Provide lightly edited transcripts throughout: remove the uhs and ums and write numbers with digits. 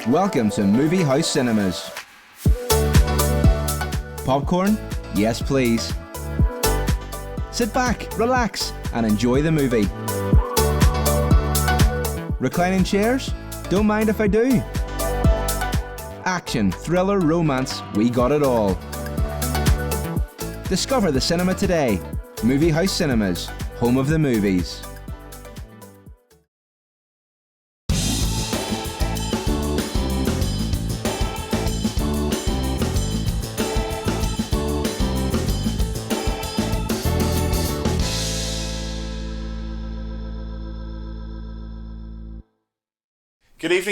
Welcome to Movie House Cinemas. Popcorn? Yes, please. Sit back, relax, and enjoy the movie. Reclining chairs? Don't mind if I do. Action, thriller, romance, we got it all. Discover the cinema today. Movie House Cinemas, home of the movies.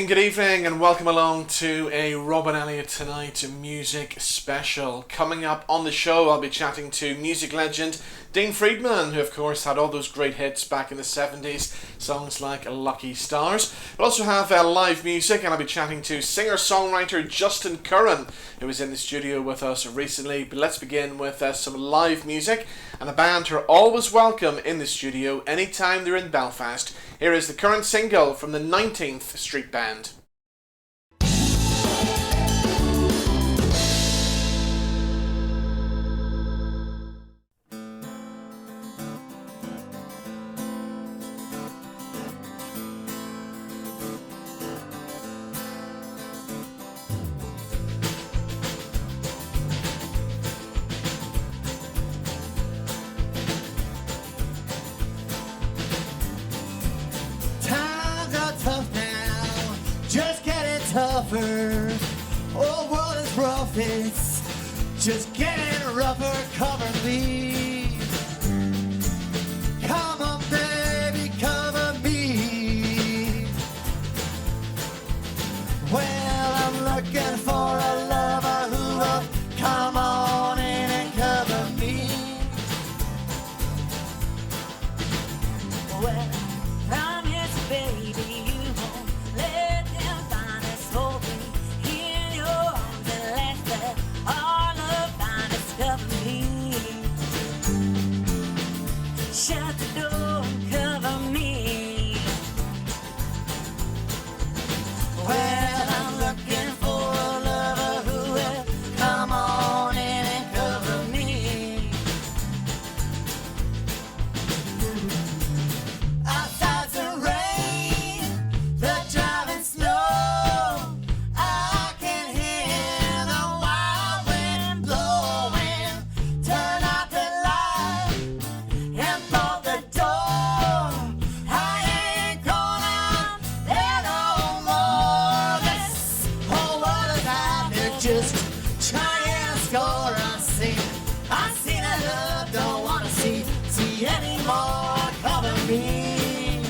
Good evening, and welcome along to a Rob and Elliott Tonight music special. Coming up on the show, I'll be chatting to music legend Dean Friedman, who of course had all those great hits back in the 70s, songs like Lucky Stars. We'll also have live music, and I'll be chatting to singer-songwriter Justin Curran, who was in the studio with us recently. But let's begin with some live music, and a band who are always welcome in the studio anytime they're in Belfast. Here is the current single from the 19th Street Band. Tougher, oh, world is rough, it's just getting rougher, cover me. Come on, baby, cover me. Well, I'm looking for a lover who will come on in and cover me. Well, I'm here to baby, you won't let them find us hoping in your arms and let that all of mine discover me. Shut the door and cover me. Well, I'm looking for a lover who will come on in and cover me. Outside's the rain, the driving snow. I can hear the wild wind blowing. Turn out the light and bolt the door. I ain't gonna let no more. This whole world is out there just trying to score. I seen a love, don't wanna see anymore. Cover me.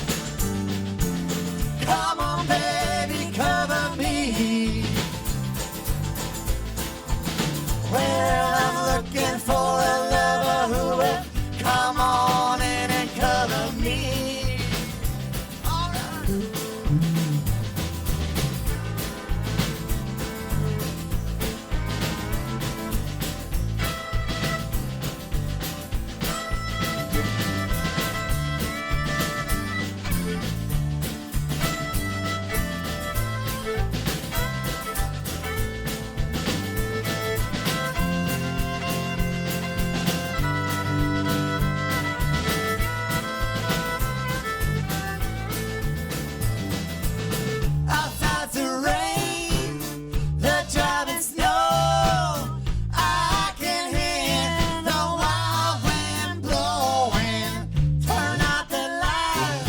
Come on, baby, cover me. Well, I'm looking for a lover who will come on in and cover me. All right. Outside's the rain, the driving snow. I can hear the wild wind blowing. Turn out the light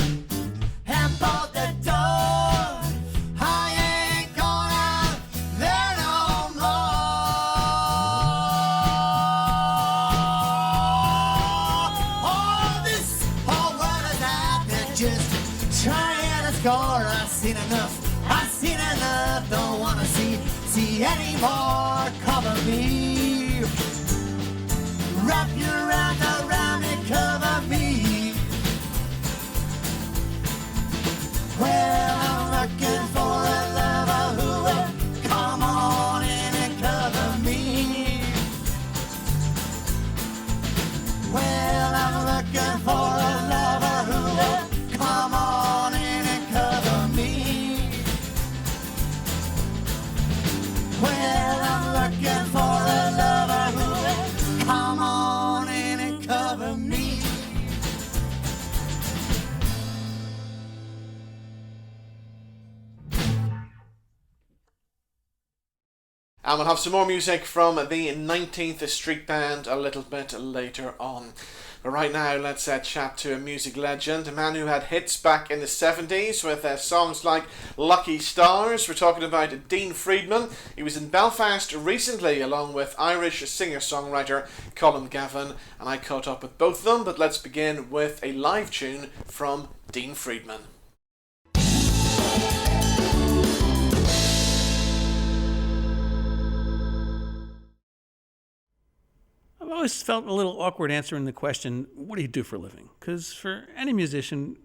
and bolt the door. I ain't gonna there no more. Oh, this whole world is out there just trying to score. I've seen enough, don't wanna see anymore. Cover me. Wrap your arms around and cover me. Well, I'm looking for a lover who will come on in and cover me. Well, I'm looking for a lover who will come on in and cover me. And we'll have some more music from the 19th Street Band a little bit later on. But right now, let's chat to a music legend, a man who had hits back in the 70s with songs like Lucky Stars. We're talking about Dean Friedman. He was in Belfast recently along with Irish singer-songwriter Colm Gavin, and I caught up with both of them. But let's begin with a live tune from Dean Friedman. I've always felt a little awkward answering the question, what do you do for a living? Because for any musician,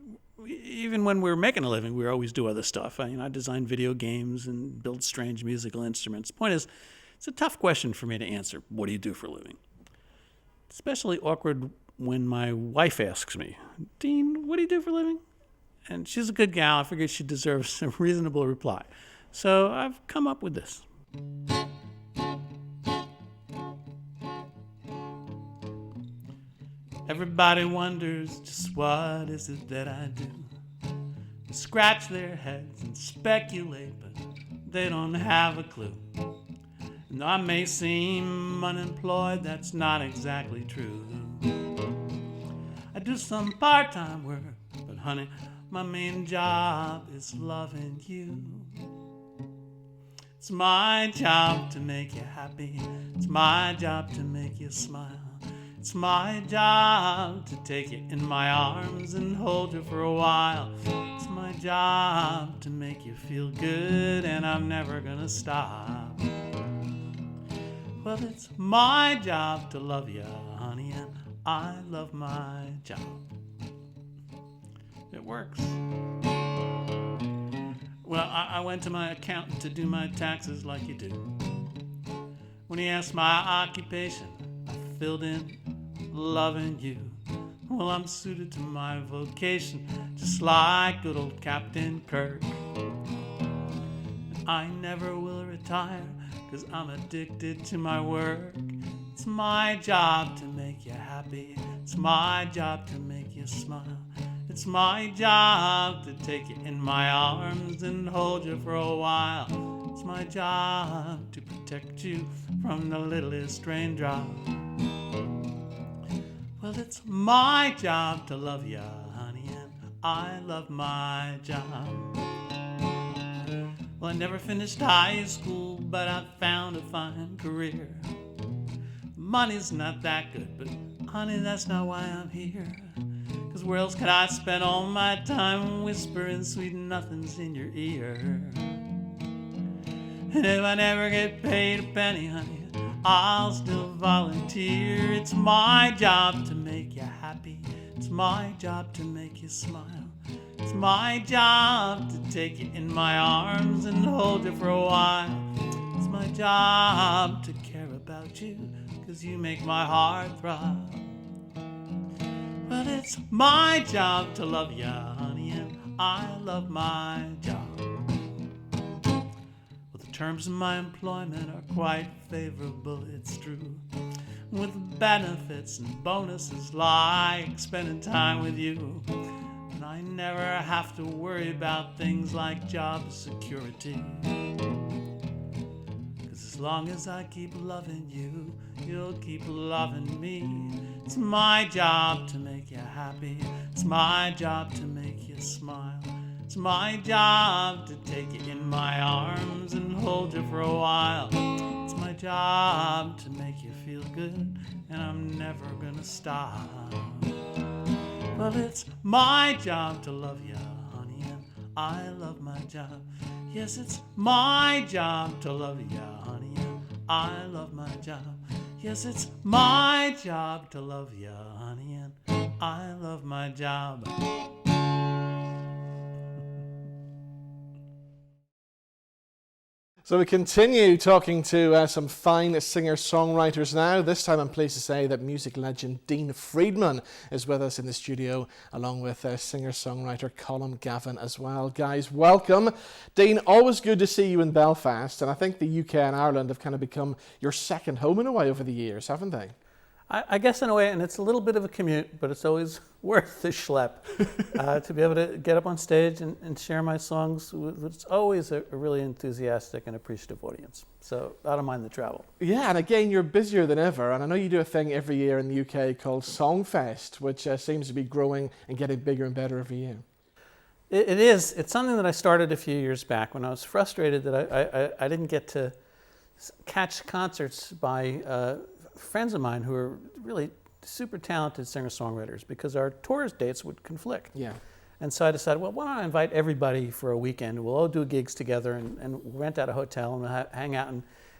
even when we're making a living, we always do other stuff. I design video games and build strange musical instruments. Point is, it's a tough question for me to answer, what do you do for a living? Especially awkward when my wife asks me, Dean, what do you do for a living? And she's a good gal. I figured she deserves a reasonable reply. So I've come up with this. Everybody wonders just what is it that I do. They scratch their heads and speculate, but they don't have a clue. And though I may seem unemployed, that's not exactly true. I do some part-time work, but honey, my main job is loving you. It's my job to make you happy. It's my job to make you smile. It's my job to take you in my arms and hold you for a while. It's my job to make you feel good, and I'm never gonna stop. Well, it's my job to love you, honey, and I love my job. It works. Well, I went to my accountant to do my taxes like you do. When he asked my occupation, I filled in loving you. Well, I'm suited to my vocation, just like good old Captain Kirk. And I never will retire, 'cause I'm addicted to my work. It's my job to make you happy. It's my job to make you smile. It's my job to take you in my arms and hold you for a while. It's my job to protect you from the littlest raindrop. Well, it's my job to love you, honey, and I love my job. Well, I never finished high school, but I found a fine career. Money's not that good, but honey, that's not why I'm here. 'Cause where else could I spend all my time whispering sweet nothings in your ear? And if I never get paid a penny, honey, I'll still volunteer. It's my job to make you happy. It's my job to make you smile. It's my job to take you in my arms and hold you for a while. It's my job to care about you, 'cause you make my heart throb. But it's my job to love you, honey, and I love my job. Terms of my employment are quite favorable, it's true, with benefits and bonuses like spending time with you. And I never have to worry about things like job security. 'Cause as long as I keep loving you, you'll keep loving me. It's my job to make you happy. It's my job to make you smile. It's my job to take you in my arms and hold you for a while. It's my job to make you feel good, and I'm never gonna stop. Well, it's my job to love you, honey, and I love my job. Yes, it's my job to love you, honey, and I love my job. Yes, it's my job to love you, honey, and I love my job. So we continue talking to some fine singer-songwriters now. This time I'm pleased to say that music legend Dean Friedman is with us in the studio, along with singer-songwriter Colm Gavin as well. Guys, welcome. Dean, always good to see you in Belfast, and I think the UK and Ireland have kind of become your second home in a way over the years, haven't they? I guess in a way, and it's a little bit of a commute, but it's always worth the schlep to be able to get up on stage and share my songs with it's always a really enthusiastic and appreciative audience. So I don't mind the travel. Yeah, and again, you're busier than ever, and I know you do a thing every year in the UK called Songfest, which seems to be growing and getting bigger and better every year. It is. It's something that I started a few years back when I was frustrated that I didn't get to catch concerts by friends of mine who are really super talented singer-songwriters because our tour dates would conflict. Yeah. And so I decided, well, why don't I invite everybody for a weekend? We'll all do gigs together and rent out a hotel and hang out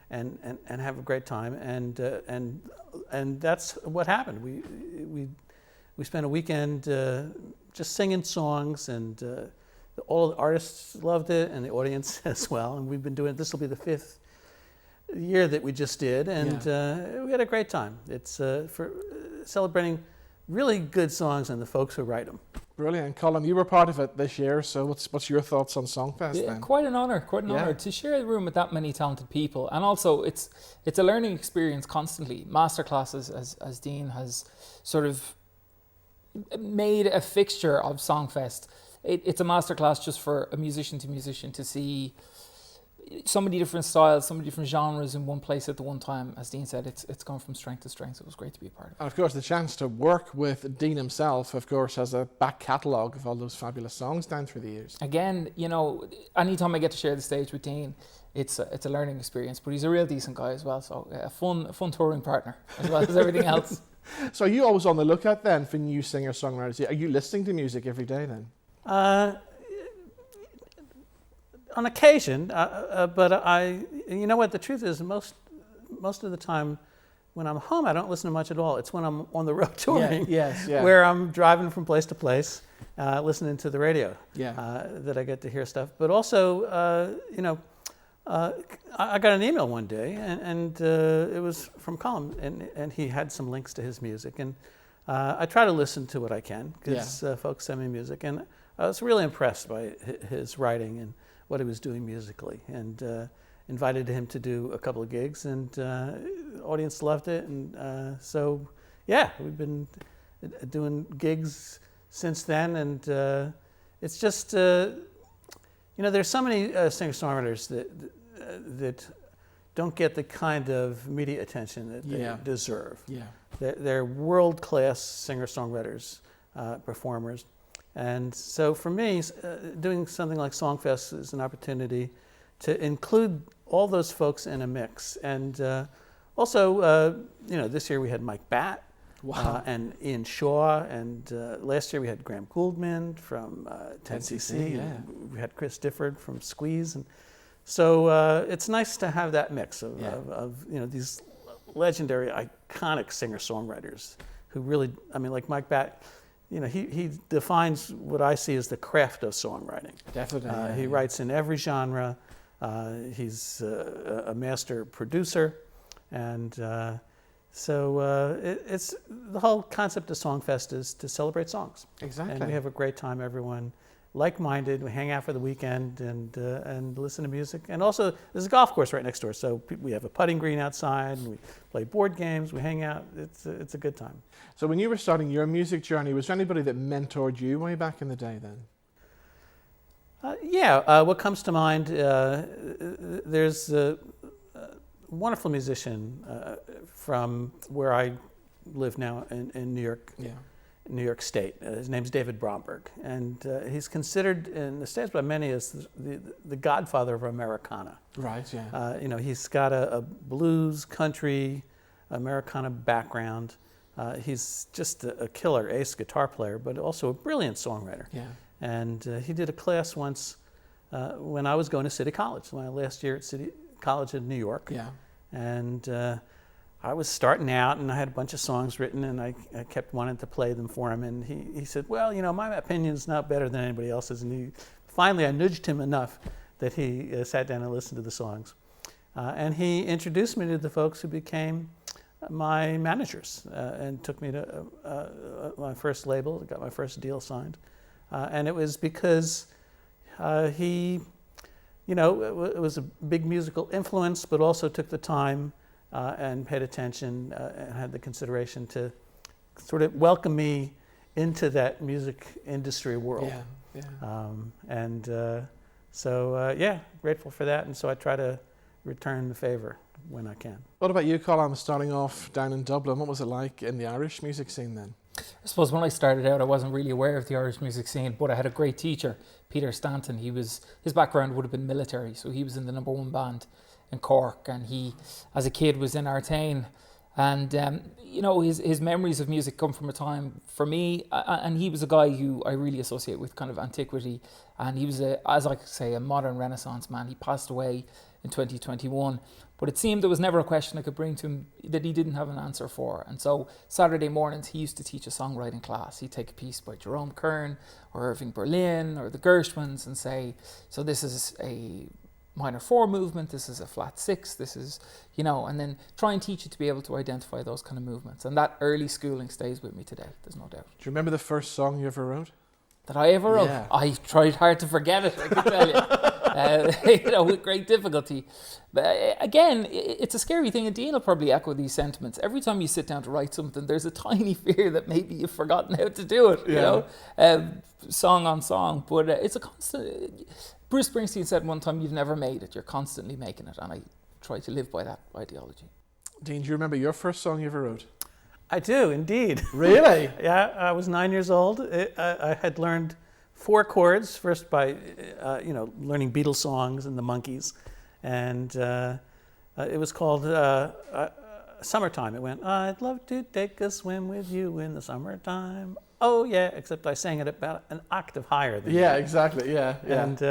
and have a great time. And that's what happened. We spent a weekend just singing songs, and all the artists loved it and the audience as well. And we've been doing it. This will be the 5th year that we just did, and we had a great time. It's for celebrating really good songs and the folks who write them. Brilliant. Colm, you were part of it this year, so what's your thoughts on Songfest then? Quite an honour to share the room with that many talented people, and also it's a learning experience constantly. Masterclasses, as Dean has sort of made a fixture of Songfest. It's a masterclass just for a musician to see so many different styles, so many different genres in one place at the one time. As Dean said, it's gone from strength to strength. So it was great to be a part of it. And of course, the chance to work with Dean himself, of course, has a back catalogue of all those fabulous songs down through the years. Again, anytime I get to share the stage with Dean, it's a learning experience. But he's a real decent guy as well, so a fun touring partner as well as everything else. So are you always on the lookout then for new singer-songwriters? Are you listening to music every day then? On occasion, but you know what, the truth is most of the time when I'm home I don't listen to much at all. It's when I'm on the road touring where I'm driving from place to place, listening to the radio that I get to hear stuff. But also, I got an email one day and it was from Colm, and he had some links to his music, and I try to listen to what I can because folks send me music, and I was really impressed by his writing and what he was doing musically, and invited him to do a couple of gigs, and the audience loved it, and so we've been doing gigs since then, and it's just there's so many singer-songwriters that don't get the kind of media attention that they deserve. They're world-class singer-songwriters, performers. And so for me, doing something like Songfest is an opportunity to include all those folks in a mix. And also, this year we had Mike Batt and Ian Shaw, and last year we had Graham Gouldman from 10cc. And we had Chris Difford from Squeeze. And so it's nice to have that mix of these legendary, iconic singer-songwriters who really, like Mike Batt, he defines what I see as the craft of songwriting. Definitely. He writes in every genre. He's a master producer. And so it's the whole concept of Songfest is to celebrate songs. Exactly. And we have a great time, everyone like-minded. We hang out for the weekend and listen to music. And also, there's a golf course right next door, so we have a putting green outside, and we play board games, we hang out. It's a good time. So when you were starting your music journey, was there anybody that mentored you way back in the day then? What comes to mind, there's a wonderful musician from where I live now in New York. New York State. His name's David Bromberg, and he's considered in the States by many as the godfather of Americana. Right, yeah. He's got a blues, country, Americana background. He's just a killer ace guitar player, but also a brilliant songwriter. Yeah. And he did a class once when I was going to City College, my last year at City College in New York. Yeah. And I was starting out, and I had a bunch of songs written, and I kept wanting to play them for him. And he said, well, my opinion's not better than anybody else's. And finally I nudged him enough that he sat down and listened to the songs. And he introduced me to the folks who became my managers and took me to my first label, got my first deal signed. And it was because he, it was a big musical influence, but also took the time and paid attention and had the consideration to sort of welcome me into that music industry world. Grateful for that, and so I try to return the favor when I can. What about you, Colm, starting off down in Dublin? What was it like in the Irish music scene then? I suppose when I started out, I wasn't really aware of the Irish music scene, but I had a great teacher, Peter Stanton. His background would have been military, so he was in the #1 band in Cork, and he, as a kid, was in Artane. And his memories of music come from a time, for me, and he was a guy who I really associate with kind of antiquity, and he was as I could say, a modern Renaissance man. He passed away in 2021, but it seemed there was never a question I could bring to him that he didn't have an answer for. And so Saturday mornings he used to teach a songwriting class. He'd take a piece by Jerome Curran or Irving Berlin or the Gershwins and say, so this is a minor 4 movement, this is a flat 6, this is, and then try and teach you to be able to identify those kind of movements. And that early schooling stays with me today, there's no doubt. Do you remember the first song you ever wrote? That I ever wrote? Yeah. I tried hard to forget it, I can tell you. With great difficulty. But again, it's a scary thing, and Dean will probably echo these sentiments. Every time you sit down to write something, there's a tiny fear that maybe you've forgotten how to do it, song on song. But it's a constant... Bruce Springsteen said one time, you've never made it, you're constantly making it. And I try to live by that ideology. Dean, do you remember your first song you ever wrote? I do, indeed. Really? Yeah, I was 9 years old. I had learned 4 chords, first by, learning Beatles songs and the Monkees. And it was called Summertime. It went, I'd love to take a swim with you in the summertime. Oh, yeah, except I sang it about an octave higher than Yeah, you. exactly, yeah. And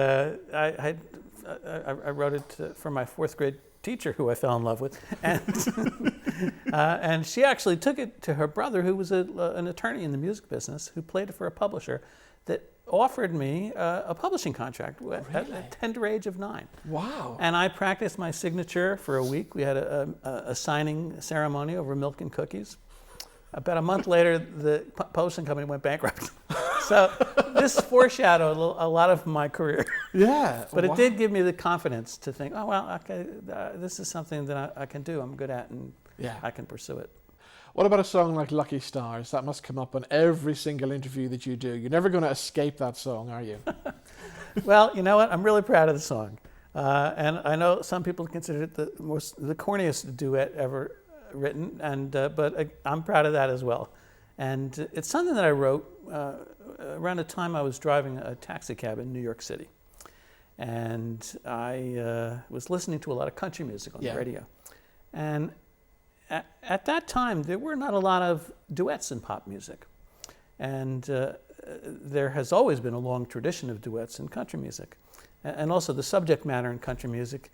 I wrote it for my 4th grade teacher who I fell in love with. And she actually took it to her brother, who was an attorney in the music business, who played it for a publisher that offered me a publishing contract at the tender age of 9. Wow. And I practiced my signature for a week. We had a signing ceremony over milk and cookies. About a month later, the publishing company went bankrupt. So this foreshadowed a lot of my career. Yeah. But it did give me the confidence to think, oh, well, okay, this is something that I can do, I'm good at, and I can pursue it. What about a song like Lucky Stars? That must come up on every single interview that you do. You're never going to escape that song, are you? Well, you know what? I'm really proud of the song. And I know some people consider it the corniest duet ever written, but I'm proud of that as well. And it's something that I wrote around the time I was driving a taxi cab in New York City. And I was listening to a lot of country music on the radio. And at that time, there were not a lot of duets in pop music. And there has always been a long tradition of duets in country music. And also the subject matter in country music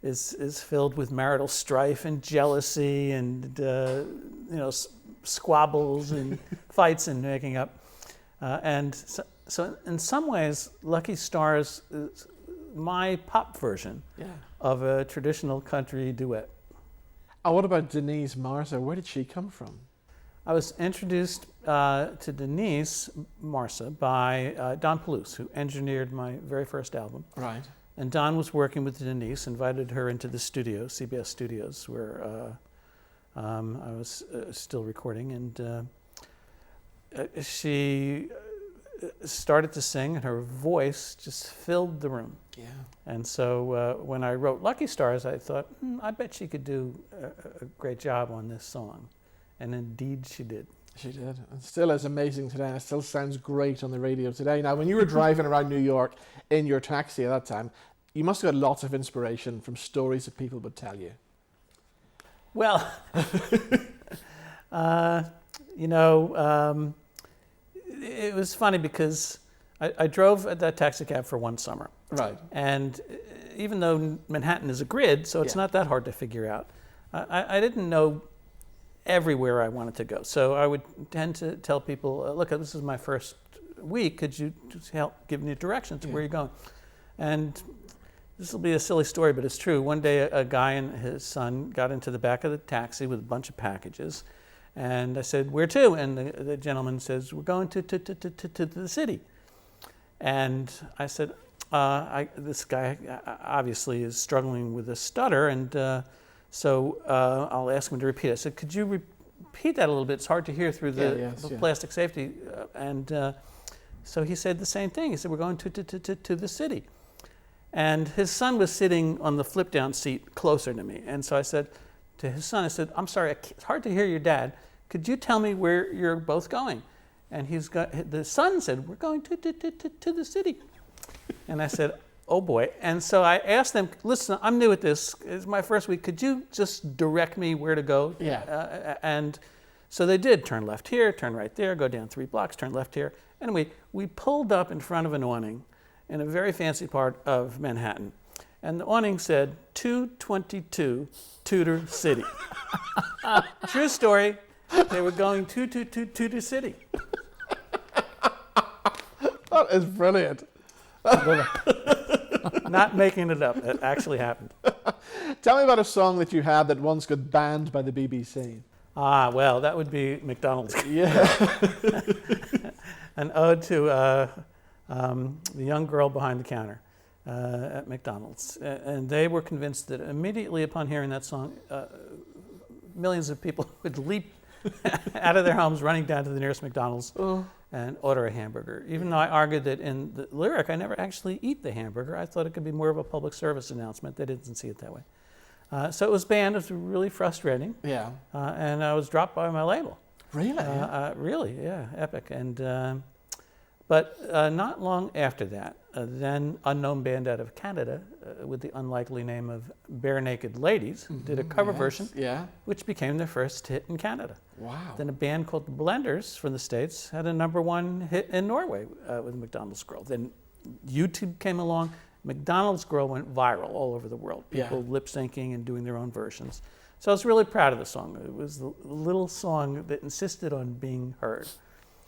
is filled with marital strife and jealousy and squabbles and fights and making up. And so in some ways, Lucky Stars is my pop version of a traditional country duet. Oh, what about Denise Marsa? Where did she come from? I was introduced to Denise Marsa by Don Palouse, who engineered my very first album. Right. And Don was working with Denise, invited her into the studio, CBS Studios, where I was still recording. And she started to sing, and her voice just filled the room. Yeah. And so when I wrote Lucky Stars, I thought, I bet she could do a great job on this song. And indeed she did. She did. And still is amazing today, and it still sounds great on the radio today. Now, when you were driving around New York in your taxi at that time, you must have got lots of inspiration from stories that people would tell you. Well, it was funny because I drove at that taxi cab for one summer. Right. And even though Manhattan is a grid, so it's not that hard to figure out, I didn't know everywhere I wanted to go. So I would tend to tell people, look, this is my first week. Could you just help give me directions to where you're going? And this will be a silly story, but it's true. One day, a guy and his son got into the back of the taxi with a bunch of packages. And I said, where to? And the gentleman says, we're going to the city. And I said, this guy obviously is struggling with a stutter. And So I'll ask him to repeat it. I said, could you repeat that a little bit? It's hard to hear through the plastic safety. So he said the same thing. He said, we're going to the city. And his son was sitting on the flip-down seat closer to me. And so I said to his son, I said, I'm sorry, it's hard to hear your dad. Could you tell me where you're both going? And the son said, we're going to the city. And I said, oh boy. And so I asked them, listen, I'm new at this. It's my first week. Could you just direct me where to go? Yeah. And so they did. Turn left here, turn right there, go down 3 blocks, turn left here. Anyway, we pulled up in front of an awning in a very fancy part of Manhattan. And the awning said, 222 Tudor City. True story. They were going to Tudor City. That is brilliant. Not making it up. It actually happened. Tell me about a song that you had that once got banned by the BBC. Ah, well, that would be McDonald's. Yeah. An ode to the young girl behind the counter at McDonald's. And they were convinced that immediately upon hearing that song, millions of people would leap out of their homes, running down to the nearest McDonald's and order a hamburger. Even though I argued that in the lyric, I never actually eat the hamburger. I thought it could be more of a public service announcement. They didn't see it that way. So it was banned. It was really frustrating. Yeah. And I was dropped by my label. Really? Really, yeah, epic. And but not long after that, then unknown band out of Canada with the unlikely name of Bare Naked Ladies did a cover version, which became their first hit in Canada. Wow. Then a band called the Blenders from the States had a #1 hit in Norway with McDonald's Girl. Then YouTube came along. McDonald's Girl went viral all over the world. People lip syncing and doing their own versions. So I was really proud of the song. It was the little song that insisted on being heard.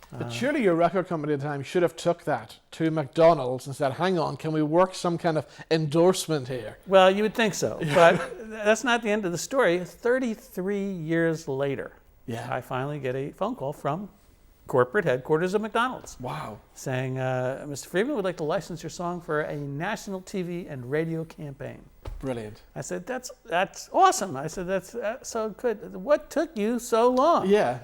But surely your record company at the time should have took that to McDonald's and said, hang on, can we work some kind of endorsement here? Well, you would think so, but that's not the end of the story. 33 years later, I finally get a phone call from corporate headquarters of McDonald's. Wow. Saying, Mr. Friedman would like to license your song for a national TV and radio campaign. Brilliant. I said, that's awesome. I said, that's so good. What took you so long? Yeah.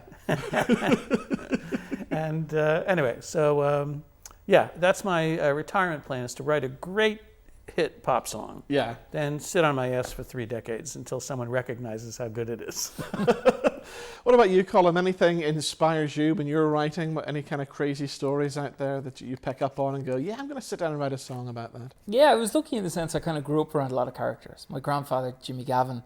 And anyway, so that's my retirement plan, is to write a great hit pop song. Yeah. Then sit on my ass for 3 decades until someone recognizes how good it is. What about you, Colm? Anything inspires you when you're writing? Any kind of crazy stories out there that you pick up on and go, yeah, I'm going to sit down and write a song about that? Yeah, I was lucky in the sense I kind of grew up around a lot of characters. My grandfather, Jimmy Gavin,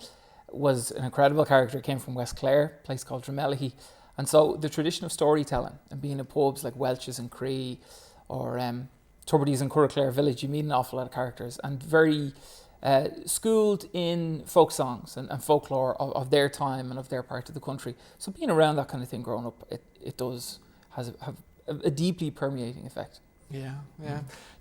was an incredible character. He came from West Clare, a place called Dromellaghy. And so the tradition of storytelling and being in pubs like Welch's and Cree or Tubridy's and Curraclare Village, you meet an awful lot of characters, and very schooled in folk songs and folklore of their time and of their part of the country. So being around that kind of thing growing up, it does have a deeply permeating effect. Yeah.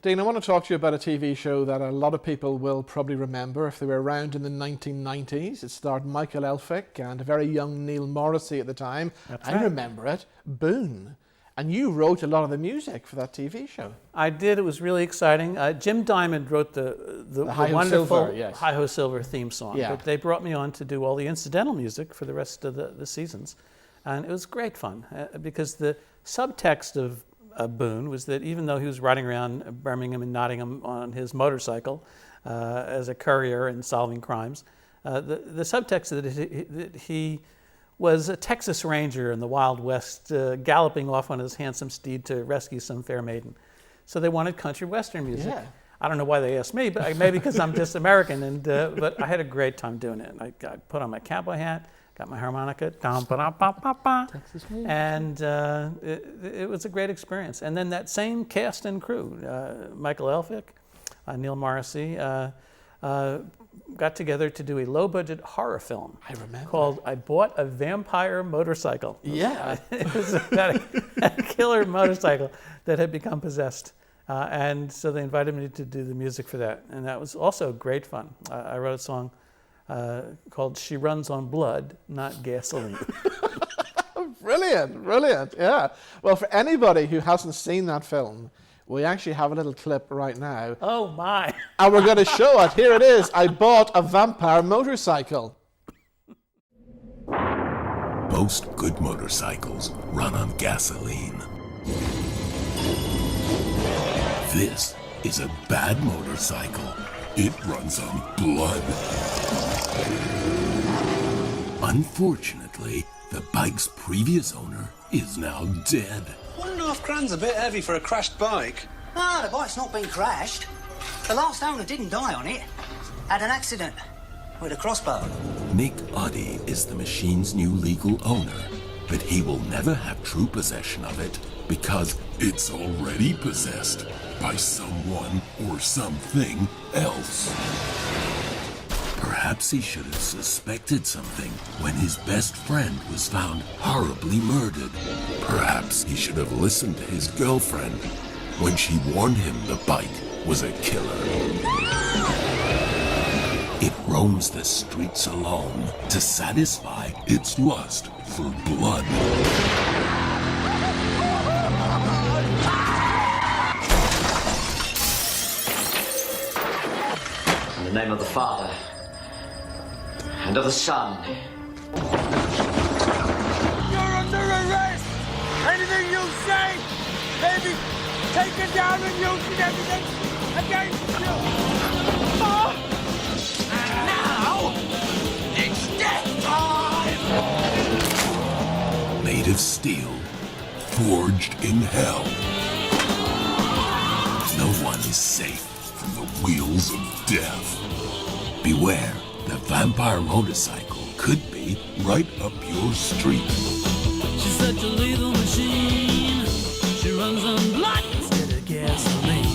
Dean, I want to talk to you about a TV show that a lot of people will probably remember if they were around in the 1990s. It starred Michael Elphick and a very young Neil Morrissey at the time. That's I right. remember it, Boone. And you wrote a lot of the music for that TV show. I did. It was really exciting. Jim Diamond wrote the Hi-Ho wonderful Silver, yes. Hi-Ho Silver theme song. Yeah. But they brought me on to do all the incidental music for the rest of the seasons. And it was great fun because the subtext of Boone was that even though he was riding around Birmingham and Nottingham on his motorcycle as a courier and solving crimes, the subtext that he was a Texas Ranger in the Wild West, galloping off on his handsome steed to rescue some fair maiden. So they wanted country western music. Yeah. I don't know why they asked me, but maybe because I'm just American. But I had a great time doing it. I put on my cowboy hat, got my harmonica, and it was a great experience. And then that same cast and crew, Michael Elphick, Neil Morrissey, got together to do a low-budget horror film. I remember. Called I Bought a Vampire Motorcycle. Yeah. It was about a killer motorcycle that had become possessed. And so they invited me to do the music for that. And that was also great fun. I wrote a song called She Runs on Blood, Not Gasoline. Brilliant, yeah. Well, for anybody who hasn't seen that film, we actually have a little clip right now. Oh, my. And we're going to show it. Here it is. I bought a vampire motorcycle. most good motorcycles run on gasoline. This is a bad motorcycle. It runs on blood. Unfortunately, the bike's previous owner is now dead. 1.5 grand's a bit heavy for a crashed bike. Ah, the bike's not been crashed. The last owner didn't die on it. Had an accident with a crossbow. Nick Oddy is the machine's new legal owner, but he will never have true possession of it because it's already possessed by someone or something else. Perhaps he should have suspected something when his best friend was found horribly murdered. Perhaps he should have listened to his girlfriend when she warned him the bike was a killer. It roams the streets alone to satisfy its lust for blood. In the name of the Father, and of the Son. You're under arrest! Anything you say, baby, taken down and using everything against you! Oh! And now, it's death time! Made of steel, forged in hell. No one is safe from the wheels of death. Beware, the vampire motorcycle could be right up your street. She's such a lethal machine. She runs on blood instead of gasoline.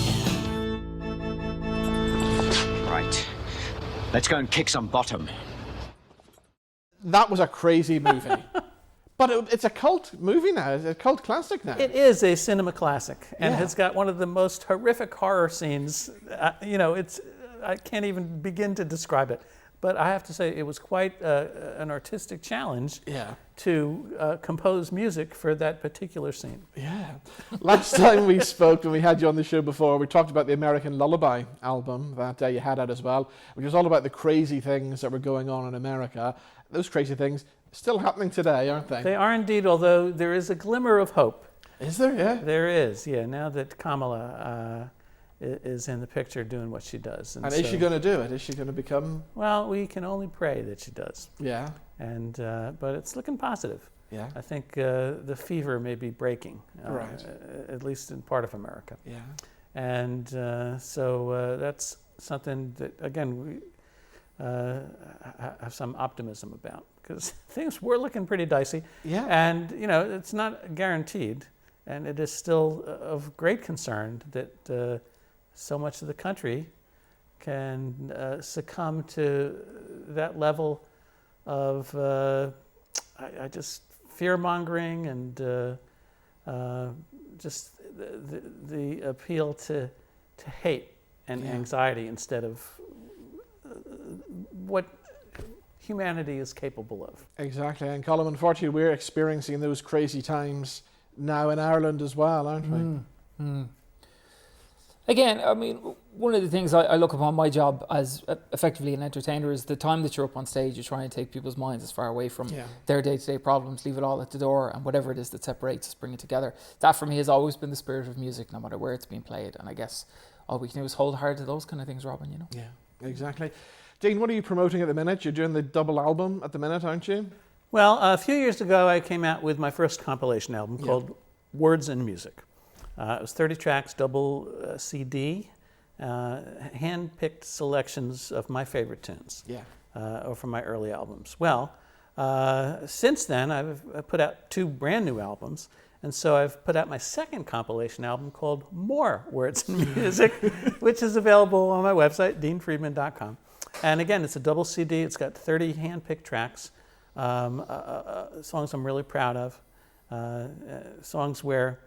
Right. Let's go and kick some bottom. That was a crazy movie. But it's a cult movie now. It's a cult classic now. It is a cinema classic, and Yeah. it's got one of the most horrific horror scenes. I can't even begin to describe it. But I have to say, it was quite an artistic challenge to compose music for that particular scene. Yeah. Last time we spoke, when we had you on the show before, we talked about the American Lullaby album that you had out as well, which was all about the crazy things that were going on in America. Those crazy things still happening today, aren't they? They are indeed, although there is a glimmer of hope. Is there? Yeah. There is, yeah. Now that Kamala is in the picture doing what she does. And is she going to do it? Is she going to become... Well, we can only pray that she does. Yeah. And but it's looking positive. Yeah. I think the fever may be breaking, Right. At least in part of America. Yeah. And so that's something that, again, we have some optimism about, because things were looking pretty dicey. Yeah. And, it's not guaranteed. And it is still of great concern that so much of the country can succumb to that level of I just fear-mongering and just the appeal to hate and anxiety instead of what humanity is capable of. Exactly. And Colm, unfortunately, we're experiencing those crazy times now in Ireland as well, aren't we? Again, I mean, one of the things I look upon my job as effectively an entertainer is the time that you're up on stage, you're trying to take people's minds as far away from their day-to-day problems, leave it all at the door, and whatever it is that separates us, bring it together. That for me has always been the spirit of music, no matter where it's been played. And I guess all we can do is hold hard to those kind of things, Robin, Yeah, exactly. Dean, what are you promoting at the minute? You're doing the double album at the minute, aren't you? Well, a few years ago, I came out with my first compilation album called Words and Music. It was 30 tracks, double CD, hand-picked selections of my favorite tunes or from my early albums. Well, since then, I've put out 2 brand new albums, and so I've put out my second compilation album called More Words and Music, which is available on my website, deanfriedman.com. And again, it's a double CD. It's got 30 hand-picked tracks, songs I'm really proud of, songs where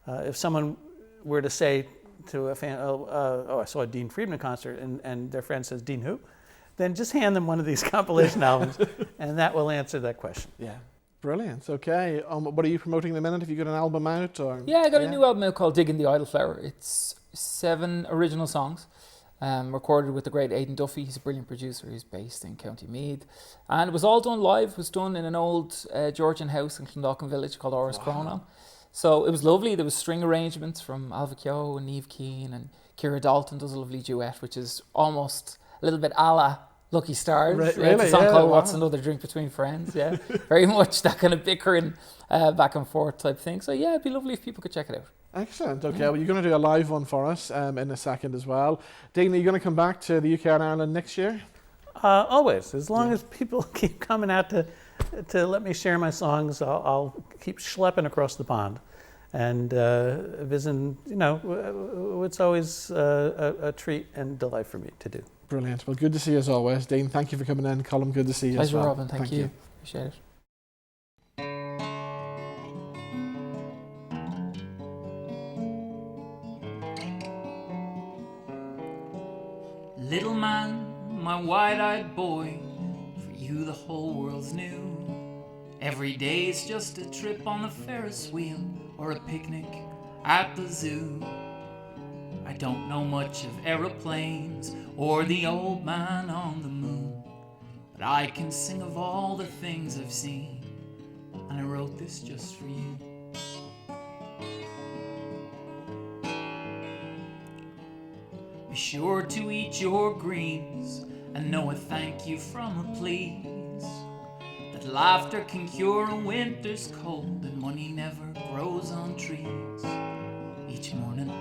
if someone were to say to a fan, I saw a Dean Friedman concert, and their friend says, Dean who? Then just hand them one of these compilation albums, and that will answer that question. Yeah. Brilliant. Okay. What are you promoting in a minute? Have you got an album out? Or? Yeah, I got a new album out called Digging the Idle Flower. It's 7 original songs. recorded with the great Aidan Duffy. He's a brilliant producer. He's based in County Meath. And it was all done live. It was done in an old Georgian house in Clondalkin village called Oris Cronon. So it was lovely. There was string arrangements from Alva Keogh and Niamh Keane, and Ciara Dalton does a lovely duet, which is almost a little bit a la Lucky Stars. Right, It's really? a song Yeah, called wow. What's Another Drink Between Friends. Yeah, very much that kind of bickering back and forth type thing. So yeah, it'd be lovely if people could check it out. Excellent. Okay, well, you're going to do a live one for us in a second as well. Dean, are you going to come back to the UK and Ireland next year? Always, as long as people keep coming out to let me share my songs, I'll keep schlepping across the pond and visiting. You know, it's always a treat and delight for me to do. Brilliant. Well, good to see you as always. Dean, thank you for coming in. Colm, good to see you as Pleasure, well. Robin. Thank you. Appreciate it. Little man, my wide-eyed boy, for you the whole world's new. Every day's just a trip on the Ferris wheel or a picnic at the zoo. I don't know much of aeroplanes or the old man on the moon, but I can sing of all the things I've seen, and I wrote this just for you. Be sure to eat your greens and know a thank you from a please. That laughter can cure a winter's cold and money never grows on trees. Each morning,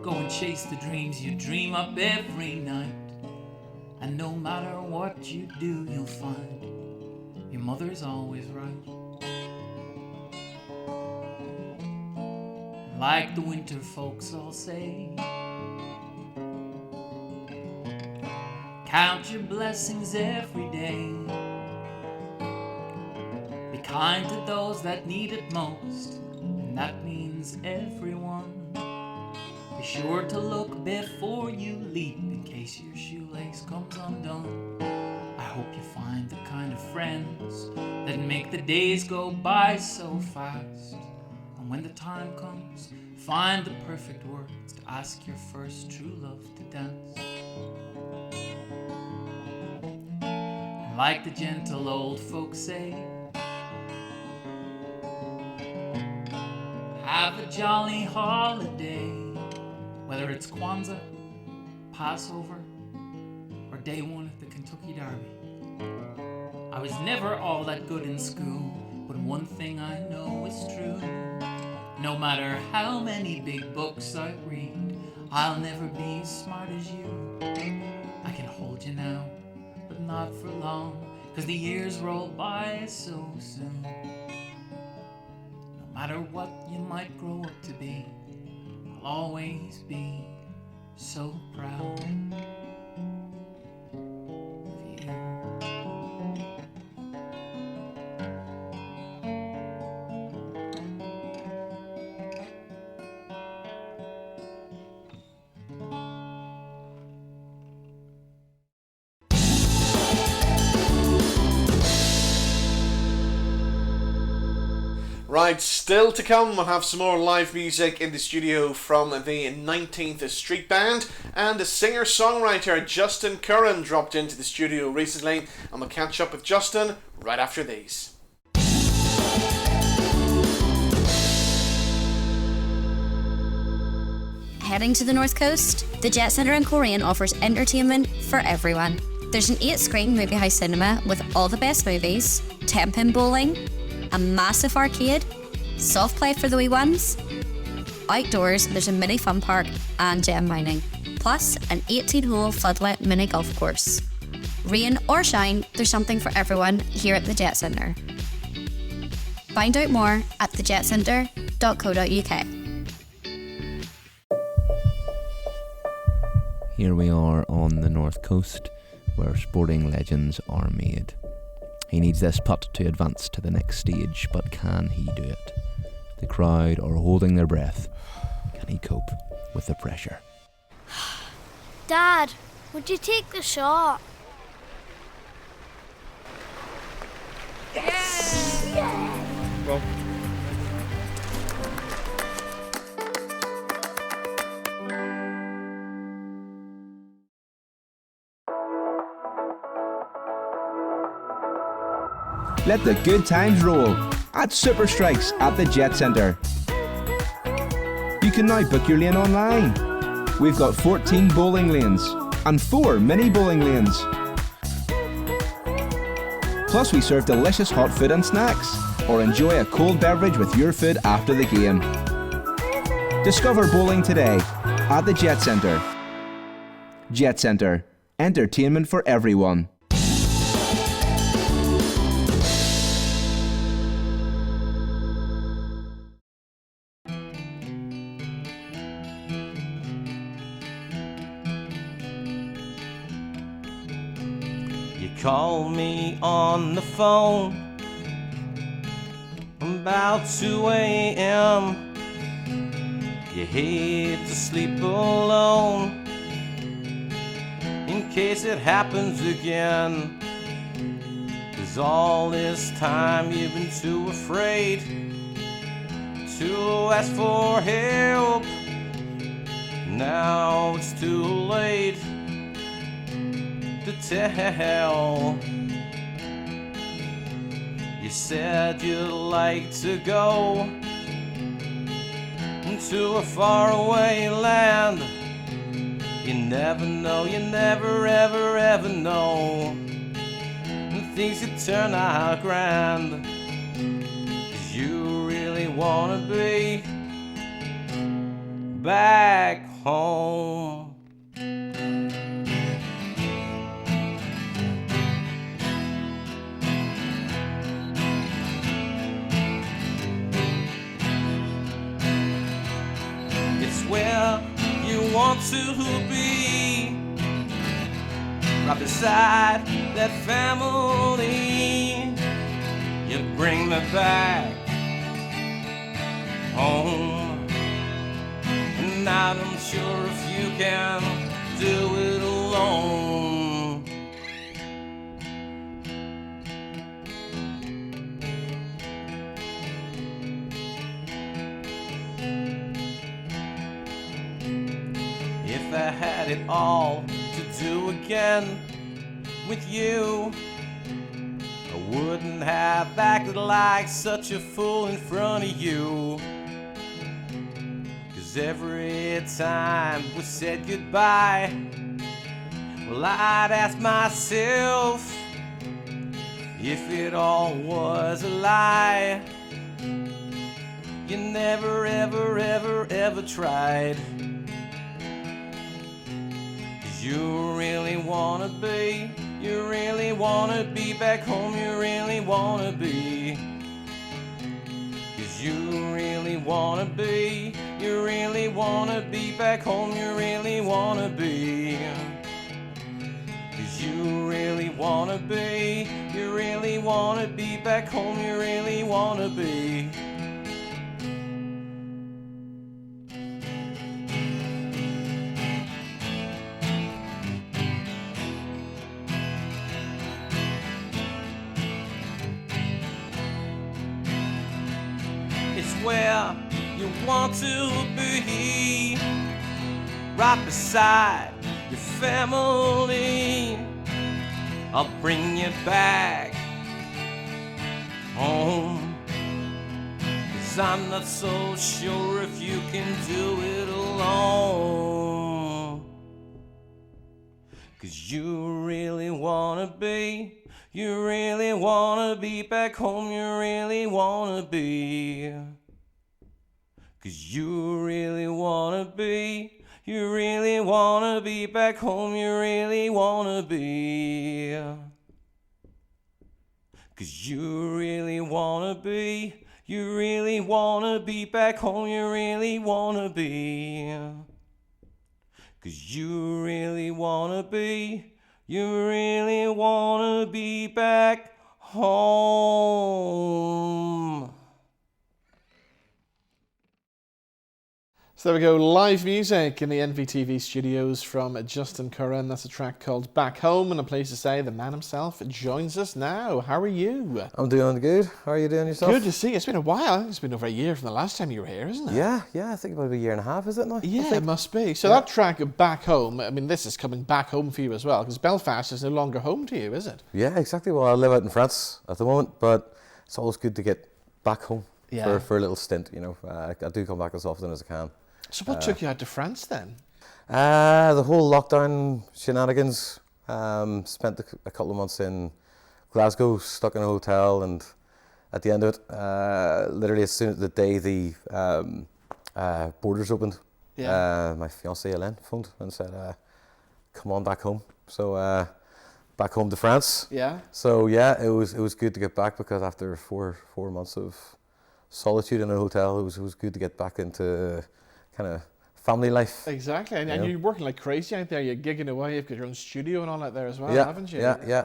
go and chase the dreams you dream up every night. And no matter what you do, you'll find your mother's always right. Like the winter folks all say, count your blessings every day. Be kind to those that need it most, and that means everyone. Be sure to look before you leap in case your shoelace comes undone. I hope you find the kind of friends that make the days go by so fast. And when the time comes, find the perfect words to ask your first true love to dance. Like the gentle old folks say, have a jolly holiday. Whether it's Kwanzaa, Passover, or day one at the Kentucky Derby. I was never all that good in school, but one thing I know is true. No matter how many big books I read, I'll never be as smart as you. I can hold you now, but not for long, 'cause the years roll by so soon. No matter what you might grow up to be, I'll always be so proud of you. Right, still to come, we'll have some more live music in the studio from the 19th Street Band, and the singer-songwriter Justin Curran dropped into the studio recently, and we'll catch up with Justin right after these. Heading to the North Coast? The Jet Centre in Coleraine offers entertainment for everyone. There's an 8-screen movie house cinema with all the best movies, 10-pin bowling, a massive arcade, soft play for the wee ones. Outdoors, there's a mini fun park and gem mining, plus an 18-hole floodlit mini golf course. Rain or shine, there's something for everyone here at the Jet Centre. Find out more at thejetcentre.co.uk. Here we are on the North Coast, where sporting legends are made. He needs this putt to advance to the next stage, but can he do it? The crowd are holding their breath. Can he cope with the pressure? Dad, would you take the shot? Yes! Well. Let the good times roll at Super Strikes at the Jet Centre. You can now book your lane online. We've got 14 bowling lanes and 4 mini bowling lanes. Plus we serve delicious hot food and snacks, or enjoy a cold beverage with your food after the game. Discover bowling today at the Jet Centre. Jet Centre. Entertainment for everyone. Call me on the phone about 2 a.m. You hate to sleep alone in case it happens again. 'Cause all this time you've been too afraid to ask for help. Now it's too late to tell. You said you'd like to go to a faraway land. You never know, you never ever ever know, and things could turn out grand. 'Cause you really wanna be back home. Where you want to be, right beside that family. You bring me back home, and I'm not sure if you can do it alone. If I had it all to do again with you, I wouldn't have acted like such a fool in front of you. 'Cause every time we said goodbye, well, I'd ask myself if it all was a lie. You never ever ever ever tried. You really wanna be, you really wanna be back home, you really wanna be. 'Cause you really wanna be, you really wanna be back home, you really wanna be. 'Cause you really wanna be, you really wanna be back home, you really wanna be. Where you want to be, right beside your family. I'll bring you back home, 'cause I'm not so sure if you can do it alone. 'Cause you really wanna be, you really wanna be back home, you really wanna be. 'Cause you really wanna be, you really wanna be back home, you really wanna be. 'Cause you really wanna be, you really wanna be back home, you really wanna be. 'Cause you really wanna be, you really wanna be back home. So So there we go, live music in the NVTV studios from Justin Curran. That's a track called Back Home, and I'm pleased to say the man himself joins us now. How are you? I'm doing good. How are you doing yourself? Good to see you. It's been a while. I think it's been over a year from the last time you were here, isn't it? Yeah, I think about a year and a half, is it now? Yeah, it must be. So that track, Back Home, I mean, this is coming back home for you as well, because Belfast is no longer home to you, is it? Yeah, exactly. Well, I live out in France at the moment, but it's always good to get back home for a little stint, you know. I do come back as often as I can. So what took you out to France then? The whole lockdown shenanigans. Spent a couple of months in Glasgow, stuck in a hotel, and at the end of it, literally as soon as the day the borders opened, my fiancée Elliott phoned and said, "Come on back home." So back home to France. Yeah. So yeah, it was good to get back, because after four months of solitude in a hotel, it was good to get back into kind of family life. Exactly, and you're working like crazy out there. You're gigging away. You've got your own studio and all that there as well, yeah, haven't you? Yeah.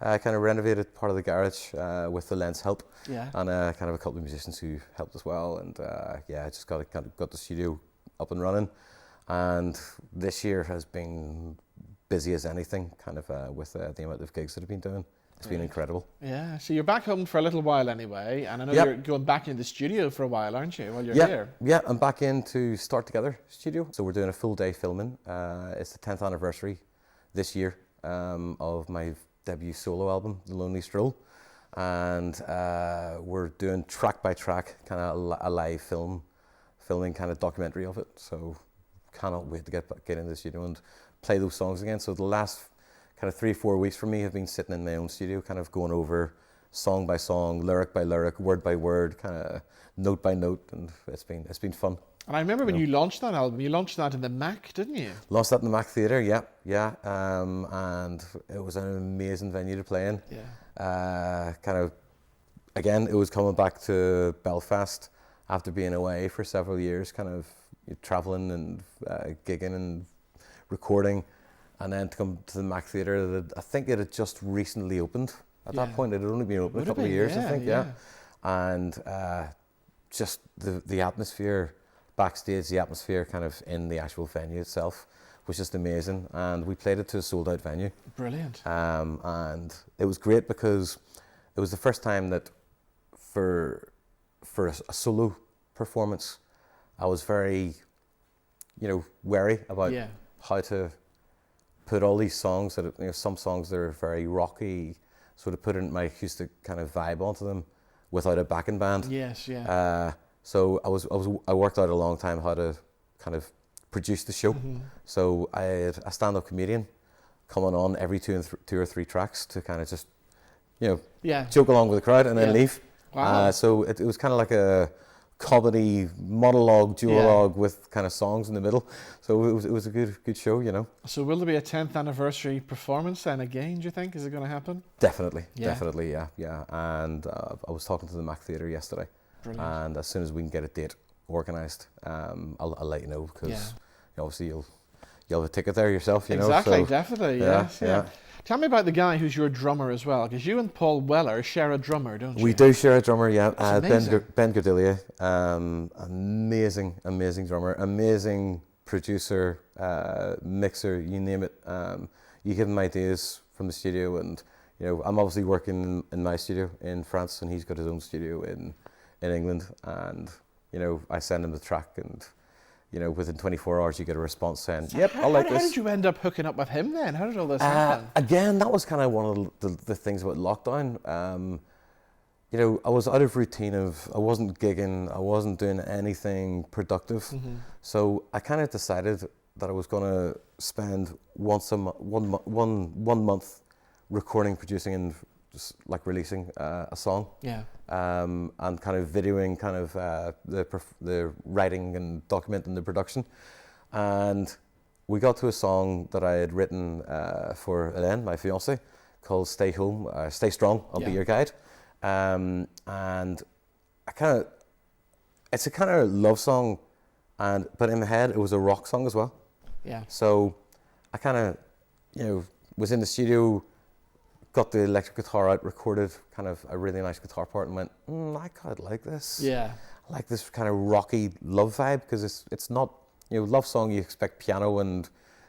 I kind of renovated part of the garage with the Lens help, and kind of a couple of musicians who helped as well. And I just got the studio up and running. And this year has been busy as anything, kind of with the amount of gigs that I've been doing. It's been incredible. Yeah, so you're back home for a little while anyway, and I know you're going back into the studio for a while, aren't you, while you're here? Yeah, I'm back into Start Together studio. So we're doing a full day filming. It's the 10th anniversary this year of my debut solo album, The Lonely Stroll. And we're doing track by track, kind of a live filming kind of documentary of it. So cannot wait to get into the studio and play those songs again. So the last kind of 3-4 weeks for me have been sitting in my own studio, kind of going over song by song, lyric by lyric, word by word, kind of note by note, and it's been fun. And I remember when you launched that album, you launched that in the Mac, didn't you? Launched that in the Mac Theatre, yeah. And it was an amazing venue to play in. Yeah. Kind of, again, it was coming back to Belfast after being away for several years, kind of travelling and gigging and recording. And then to come to the Mac Theatre, I think it had just recently opened. At that point, it had only been open a couple of years, I think, And just the atmosphere backstage, the atmosphere kind of in the actual venue itself was just amazing. And we played it to a sold-out venue. Brilliant. And it was great because it was the first time that for a solo performance, I was very, wary about how to put all these songs that some songs that are very rocky, sort of put in my acoustic kind of vibe onto them without a backing band. Yes, yeah. So I worked out a long time how to kind of produce the show. So I had a stand-up comedian coming on every two or three tracks to kind of just joke along with the crowd and then leave. Wow. So it was kind of like a comedy monologue, duologue with kind of songs in the middle. So it was a good show, So will there be a 10th anniversary performance then again, do you think? Is it going to happen? Definitely, yeah. And I was talking to the Mac Theatre yesterday. Brilliant. And as soon as we can get a date organised, I'll let you know, because obviously you'll have a ticket there yourself, Exactly, so, definitely, yeah. Tell me about the guy who's your drummer as well, because you and Paul Weller share a drummer, don't you? We do share a drummer, yeah. Ben Gordilia, amazing drummer, amazing producer, mixer, you name it. You give him ideas from the studio, and I'm obviously working in my studio in France, and he's got his own studio in England, and I send him the track, and within 24 hours you get a response saying, "Yep, I like this." How did you end up hooking up with him then? How did all this happen? Again, that was kind of one of the things about lockdown. I was out of routine I wasn't gigging, I wasn't doing anything productive. So I kind of decided that I was going to spend one month recording, producing, and just like releasing a song. Yeah. And kind of videoing kind of the writing and documenting the production. And we got to a song that I had written for Elaine, my fiancée, called Stay Strong, I'll Be Your Guide. And it's a kind of love song, but in my head it was a rock song as well. Yeah. So I kind of, was in the studio, got the electric guitar out, recorded kind of a really nice guitar part, and went, I quite like this. Yeah. I like this kind of rocky love vibe, because it's not love song, you expect piano and,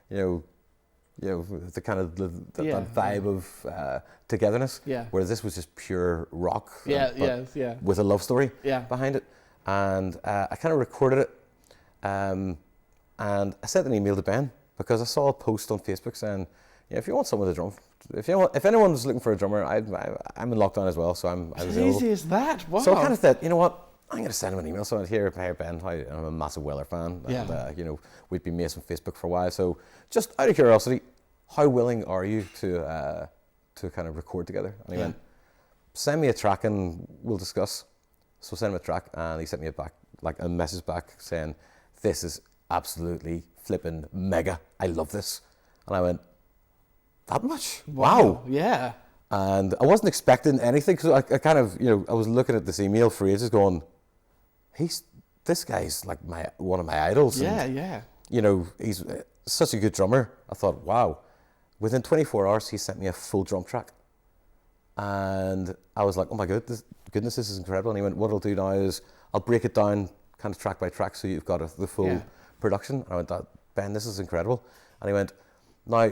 the kind of that vibe of togetherness. Yeah. Whereas this was just pure rock. Yeah, with a love story Yeah. behind it. And I kind of recorded it, and I sent an email to Ben because I saw a post on Facebook saying, if you want someone to drum, if anyone's looking for a drummer, I'm in lockdown as well, so I'm As available. easy as that. Wow. So I kind of thought, you know what, I'm going to send him an email. So I here, hey Ben, I'm a massive Weller fan, Yeah. and we'd been mates on Facebook for a while. So just out of curiosity, how willing are you to kind of record together? And he went, send me a track and we'll discuss. So I sent him a track, and he sent me a message back saying, this is absolutely flipping mega. I love this. And I went, that much? Wow. Yeah. And I wasn't expecting anything, because I kind of, I was looking at this email for ages going, this guy's like one of my idols. Yeah, and, yeah. He's such a good drummer. I thought, wow. Within 24 hours, he sent me a full drum track. And I was like, oh my goodness, this is incredible. And he went, what I'll do now is I'll break it down kind of track by track so you've got the full production. And I went, Ben, this is incredible. And he went, now,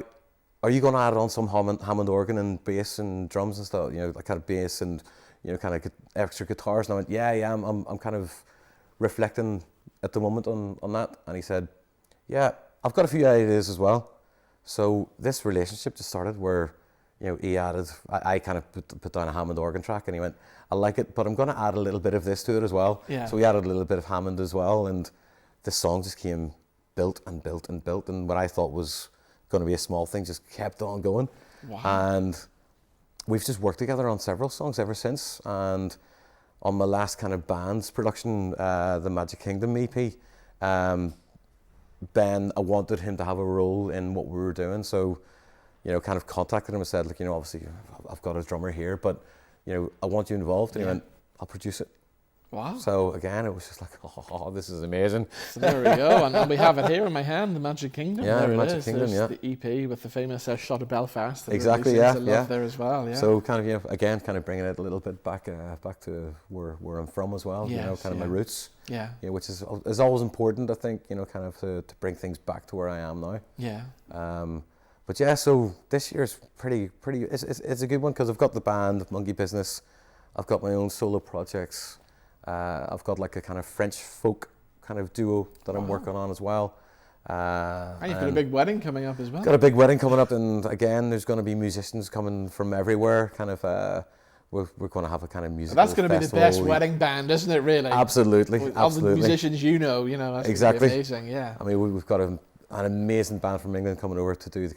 are you going to add on some Hammond organ and bass and drums and stuff? Like kind of bass and, kind of extra guitars. And I went, yeah, I'm kind of reflecting at the moment on that. And he said, yeah, I've got a few ideas as well. So this relationship just started where, he added, I kind of put down a Hammond organ track, and he went, I like it, but I'm going to add a little bit of this to it as well. Yeah. So we added a little bit of Hammond as well, and this song just came built and built and built, and what I thought was going to be a small thing just kept on going. Wow. And we've just worked together on several songs ever since, and on my last kind of band's production, the Magic Kingdom EP, Ben, I wanted him to have a role in what we were doing, so kind of contacted him and said, obviously I've got a drummer here, but I want you involved. And he went, I'll produce it. Wow. So again, it was just like, oh, this is amazing. So there we go, and we have it here in my hand, the Magic Kingdom. Yeah, there Magic it is. Kingdom, There's the EP with the famous shot of Belfast. that Exactly, everybody seems to yeah. love there as well. Yeah. So kind of, again, kind of bringing it a little bit back to where I'm from as well. Yes, kind of my roots. Yeah. Which is always important, I think. Kind of to bring things back to where I am now. Yeah. But yeah, so this year's pretty. It's a good one because I've got the band, Monkey Business. I've got my own solo projects. I've got like a kind of French folk kind of duo that I'm working on as well. And you've got a big wedding coming up as well. Got a big wedding coming up, and again, there's going to be musicians coming from everywhere. Kind of, we're going to have a kind of musical That's going to be the best festival. wedding band, isn't it? Really. Absolutely, With all the absolutely. musicians, that's exactly. Gonna be amazing. Yeah. I mean, we've got an amazing band from England coming over to do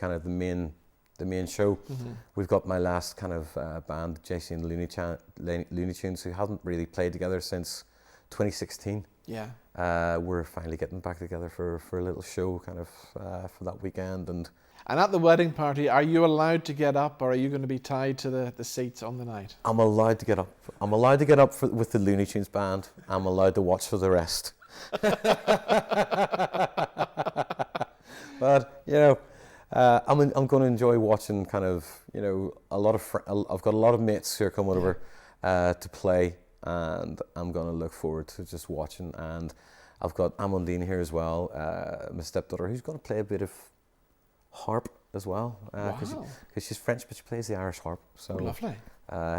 the main show. Mm-hmm. We've got my last kind of band, JC and the Looney Tunes, who haven't really played together since 2016. Yeah. We're finally getting back together for a little show kind of for that weekend. And at the wedding party, are you allowed to get up, or are you going to be tied to the seats on the night? I'm allowed to get up. I'm allowed to get up with the Looney Tunes band. I'm allowed to watch for the rest. But I'm going to enjoy watching kind of a lot of I've got a lot of mates who are coming over to play, and I'm going to look forward to just watching. And I've got Amandine here as well, my stepdaughter, who's going to play a bit of harp as well, because she's French, but she plays the Irish harp. So lovely.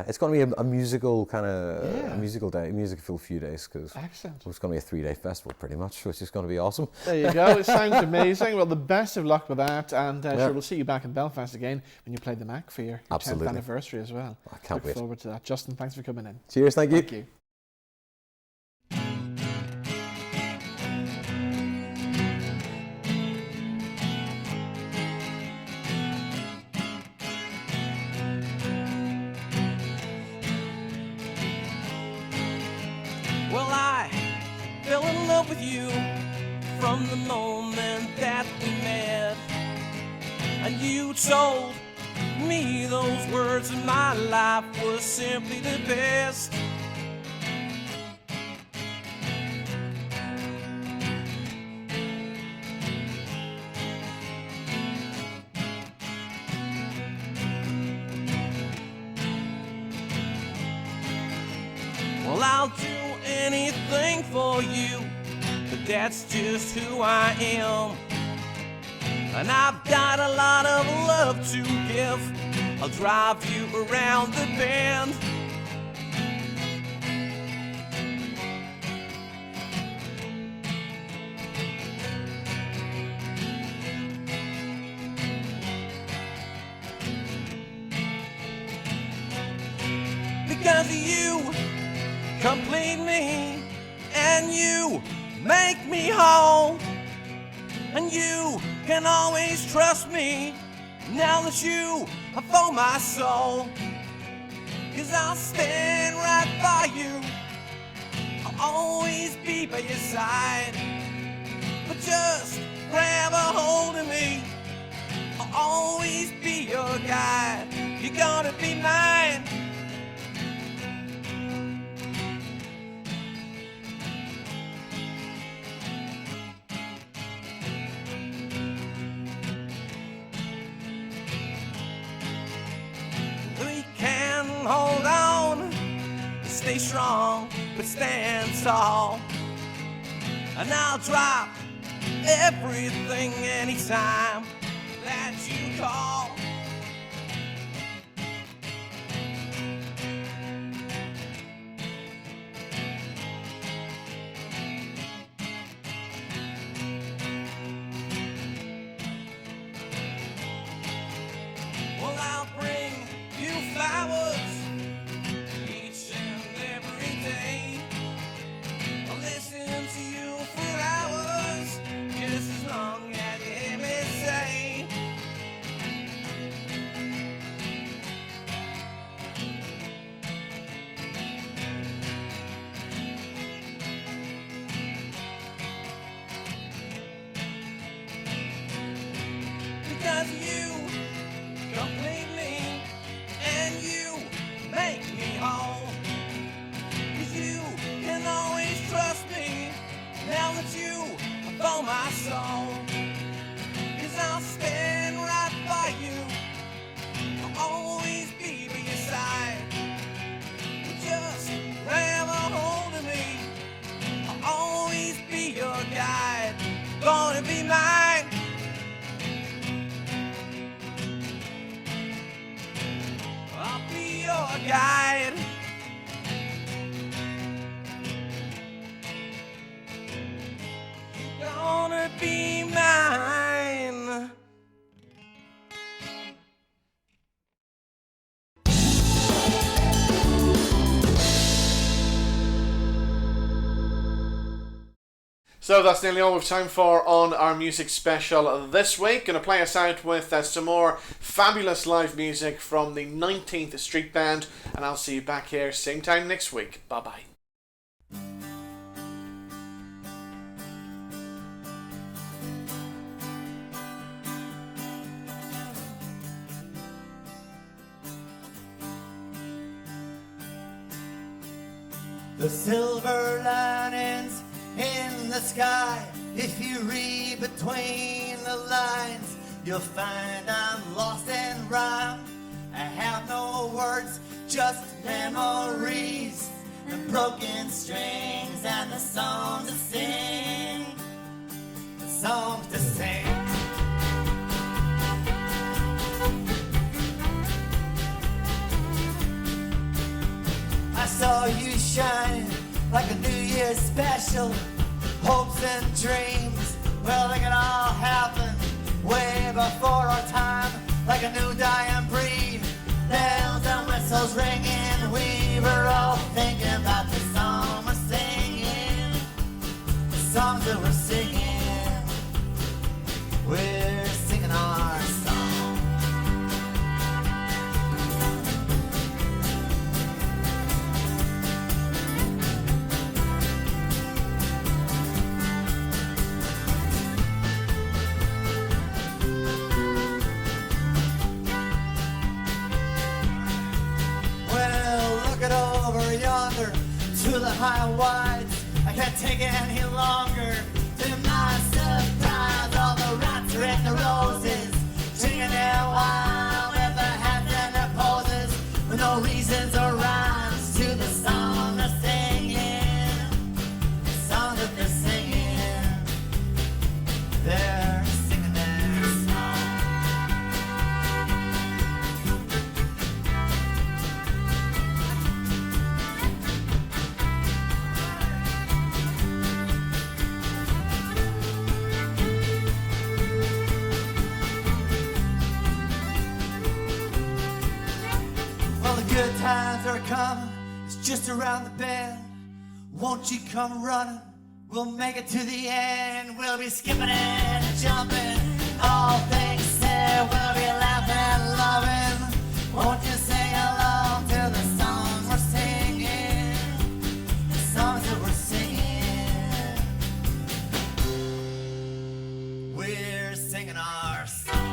It's going to be a musical kind of a musical few days, because it's going to be a 3-day festival pretty much, which is going to be awesome. There you go. It sounds amazing. Well, the best of luck with that, and sure, we'll see you back in Belfast again when you play the Mac for your 10th anniversary as well. I can't wait. Look forward to that. Justin, thanks for coming in. Cheers, thank you. Thank you. Well, I fell in love with you from the moment that we met. And you told me those words, and my life was simply the best. Well, I'll do anything for you, but that's just who I am. And I've got a lot of love to give. I'll drive you around the bend. Because you complete me, and you make me whole, and you can always trust me now that you have found my soul. 'Cause I'll stand right by you, I'll always be by your side. But just grab a hold of me, I'll always be your guide. You're gonna be mine. Hold on, stay strong, but stand tall. And I'll drop everything anytime that you call. Well, I'll bring you flowers each and every day. I'll listen to you for hours, just as long as you hear me say. Because you complete me, and you make me whole. 'Cause you can always trust me now that you have found my soul. 'Cause I'll stand right by you, I'll always be by your side. Just grab a hold of me, I'll always be your guide. Gonna be mine. I'll be your guide. You're gonna be mine. So that's nearly all we've time for on our music special this week. Going to play us out with some more fabulous live music from the 19th Street Band, and I'll see you back here same time next week. Bye bye. The silver linings in the sky. If you read between the lines, you'll find I'm lost in rhyme. I have no words, just memories and broken strings and the songs to sing. The songs to sing. I saw you shine like a New Year's special. Hopes and dreams, well, they could all happen way before our time. Like a new dying breed, bells and whistles ringing. We were all thinking about the song we're singing. The songs that we're singing. We're singing our song. Yonder to the high wides, I can't take it any longer. To my surprise, all the rats are in the roses, singing their wild with their hats and their poses, with no reasons or rhymes to the song they're singing, the song that they're singing. good times are coming, it's just around the bend. Won't you come running? We'll make it to the end. We'll be skipping and jumping. All things said, we'll be laughing and loving. Won't you sing along to the songs we're singing? The songs that we're singing. We're singing our song.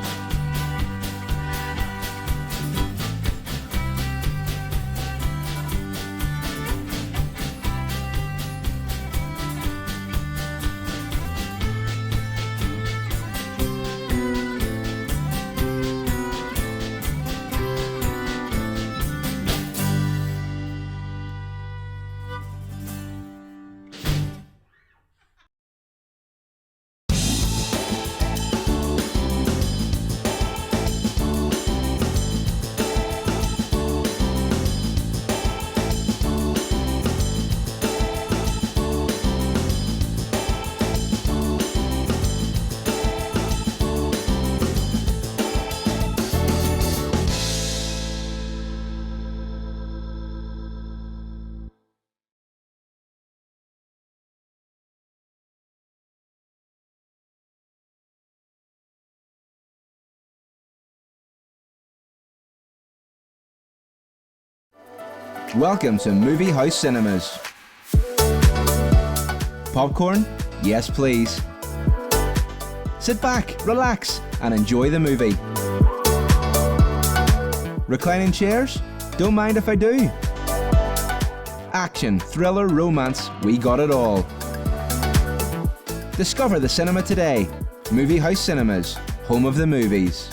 Welcome to Movie House Cinemas. Popcorn? Yes, please. Sit back, relax, and enjoy the movie. Reclining chairs? Don't mind if I do. Action, thriller, romance, we got it all. Discover the cinema today. Movie House Cinemas, home of the movies.